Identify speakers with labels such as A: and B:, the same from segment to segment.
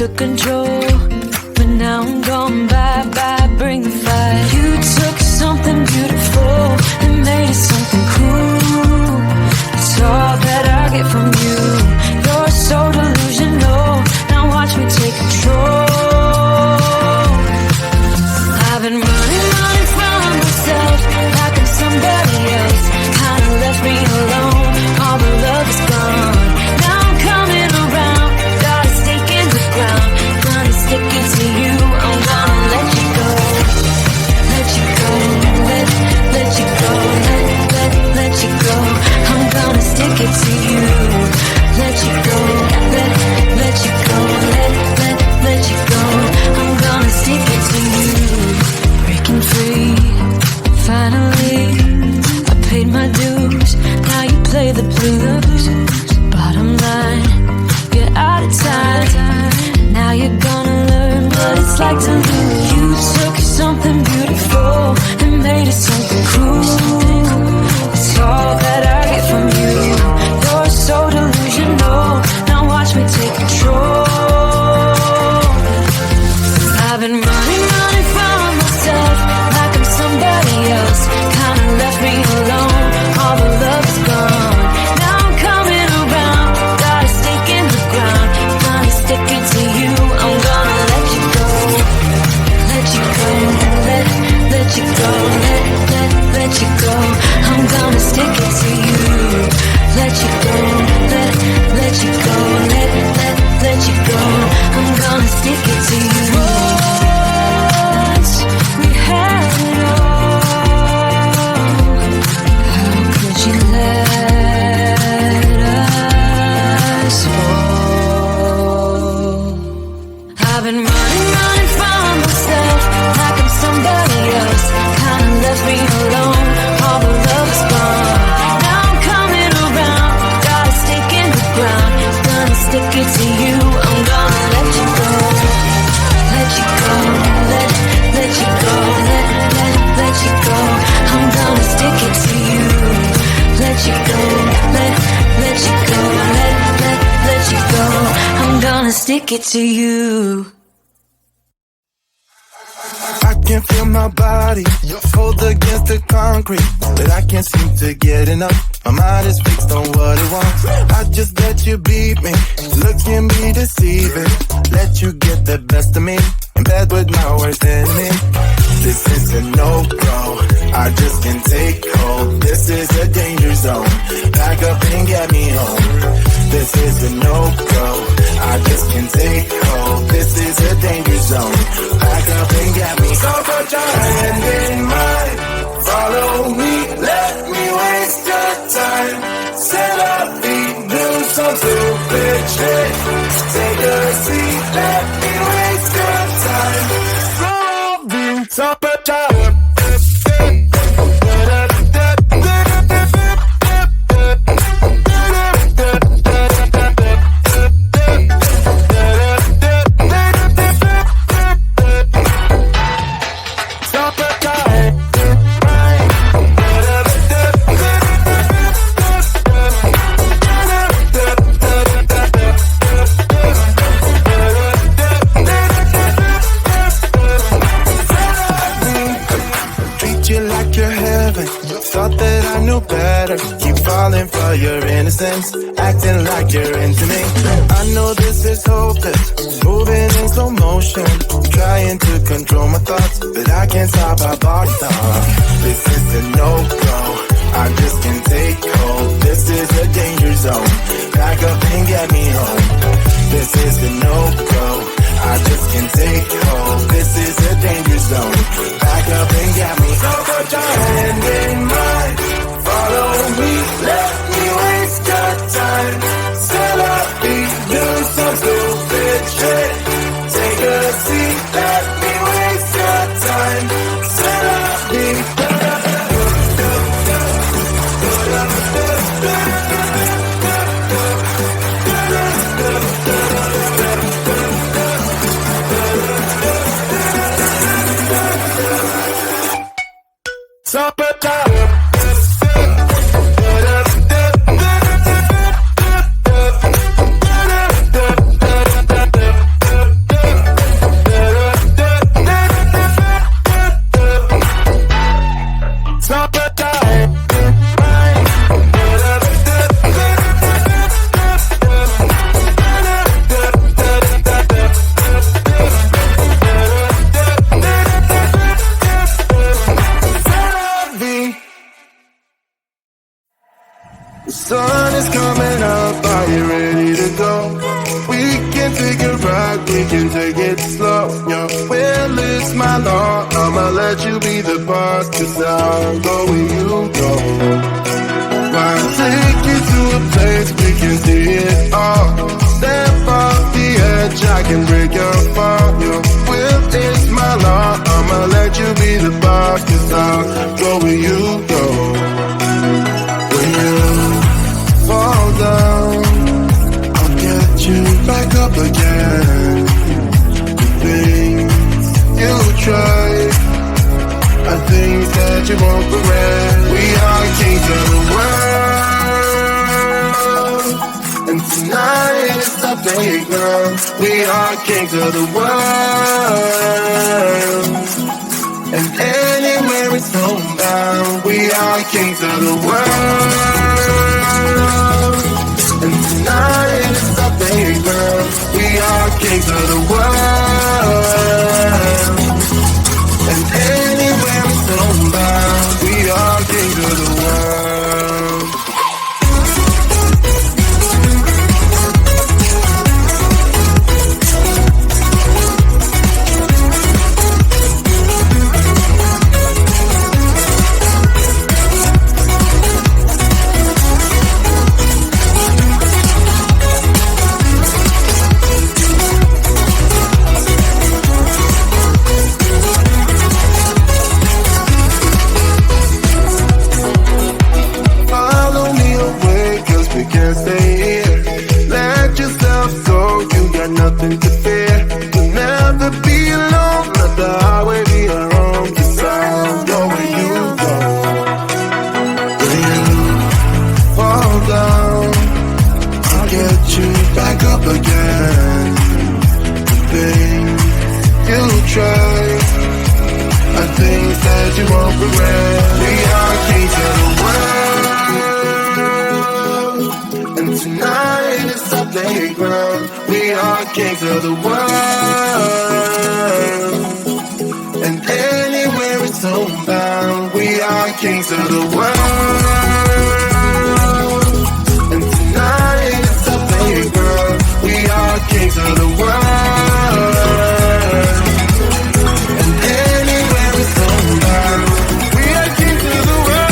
A: took control, but now I'm gone bye-bye, bring the fire. You took something beautiful and made it something cool. It's all that I get from you. You're so delusional, now watch me take control. I've been running from myself like I'm somebody else. Kinda left me alone, all the love is gone. Now I'm coming around, got a stake in the ground. Gonna stick it to you, I'm gonna let you go. Let you go, let you go, let you go. I'm gonna stick it to you. Let you go, let you go, let you go. I'm gonna stick it to you. Breaking free, finally I paid my dues, now you play the blues. Bottom line, you're out of time. Now you're gonna learn what it's like to lose. You took something beautiful and made it something cruel. It's all that I get from you. You're so delusional, now watch me take control. I've been running from myself like I'm somebody else. Kinda left me alone, all the love is gone. Now I'm coming around, got a stake in the ground. Gonna stick it to you, I'm gonna let you go. Let you go, let you go, let you go. I'm gonna stick it to you. Let you go, let you go, let you go. I'm gonna stick it to you. Once we had it all, how could you let us fall? I've been running from myself like I'm somebody else. Kinda left me alone, all the love is gone. Now I'm coming around, got a stake in the ground. Gonna stick it to you, I'm gonna let you go. Let you go, let you go, let you go. I'm gonna stick it to you. Let you go, let you go, let you go. I'm gonna stick it to you.
B: I can feel my body cold against the concrete, but I can't seem to get enough. My mind is fixed on what it wants. I just let you beat me, look at me deceiving. Let you get the best of me, in bed with my worst enemy. This is a no-go, I just can't take hold. This is a danger zone, back up and get me home. This is a no-go, I just can't take hold. This is a danger zone, back up and get me home. So put your hand in mine, follow me, let me waste your time. Set up feet, do some stupid shit. Take a seat, let me waste your time. So put your for your innocence, acting like you're into me. I know this is hopeless, moving in slow motion, trying to control my thoughts, but I can't stop our body talk. This is a no-go, I just can't take hold. This is a danger zone, back up and get me home. This is a no-go, I just can't take hold. This is a danger zone, back up and get me home. So put your hand in mine, follow me, let me waste your time. Set up feet, do some stupid shit. Take a seat, let me waste your time. Set up feet. coming up, are you ready to go? We can take it right, we can take it slow. Your will is my law, I'ma let you be the boss, 'cause I'll go where you go. I'll take you to a place we can see it all. Step off the edge, I can break your fall. Your will is my law, I'ma let you be the boss, 'cause I'll go where you go. When you fall down, I'll get you back up again. The things you tried are things that you won't regret. We are kings of the world, and tonight is the playground. We are kings of the world, and anywhere it's homebound. We are kings of the world, and tonight is the playground. We are kings of the world, and anywhere it's homebound. We are kings of the world. Nothing to fear, you'll never be alone. Let the highway be your home, 'cause I'll go where you go. When you fall down, I'll get you back up again. The things you tried are things that you won't regret. We are kings of the world, and tonight is our playground. We are kings of the world, and anywhere it's homebound. We are kings of the world, and tonight it's our playground. We are kings of the world, and anywhere it's homebound. We are kings of the world.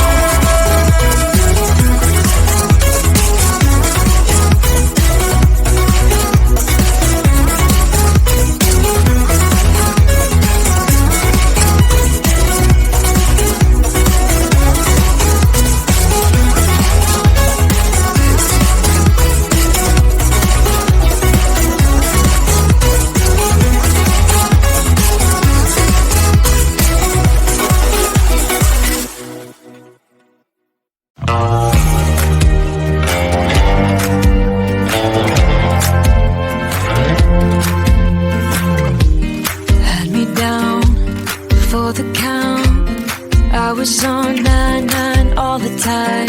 A: was on 9-9 all the time.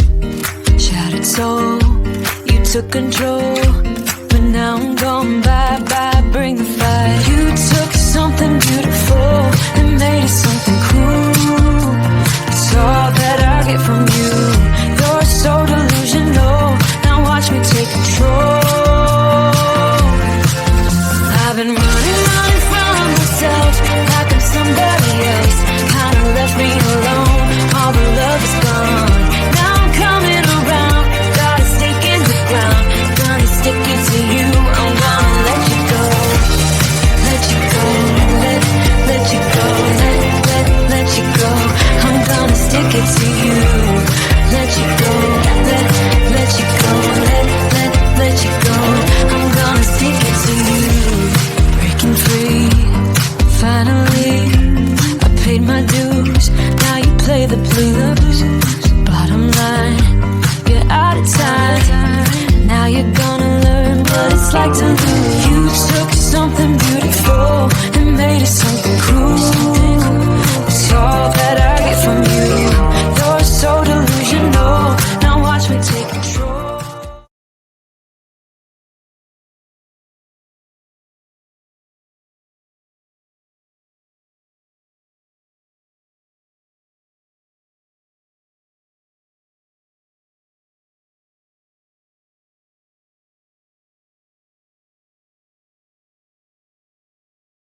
A: Shattered soul, you took control, but now I'm gone bye-bye, bring the fire. You took something beautiful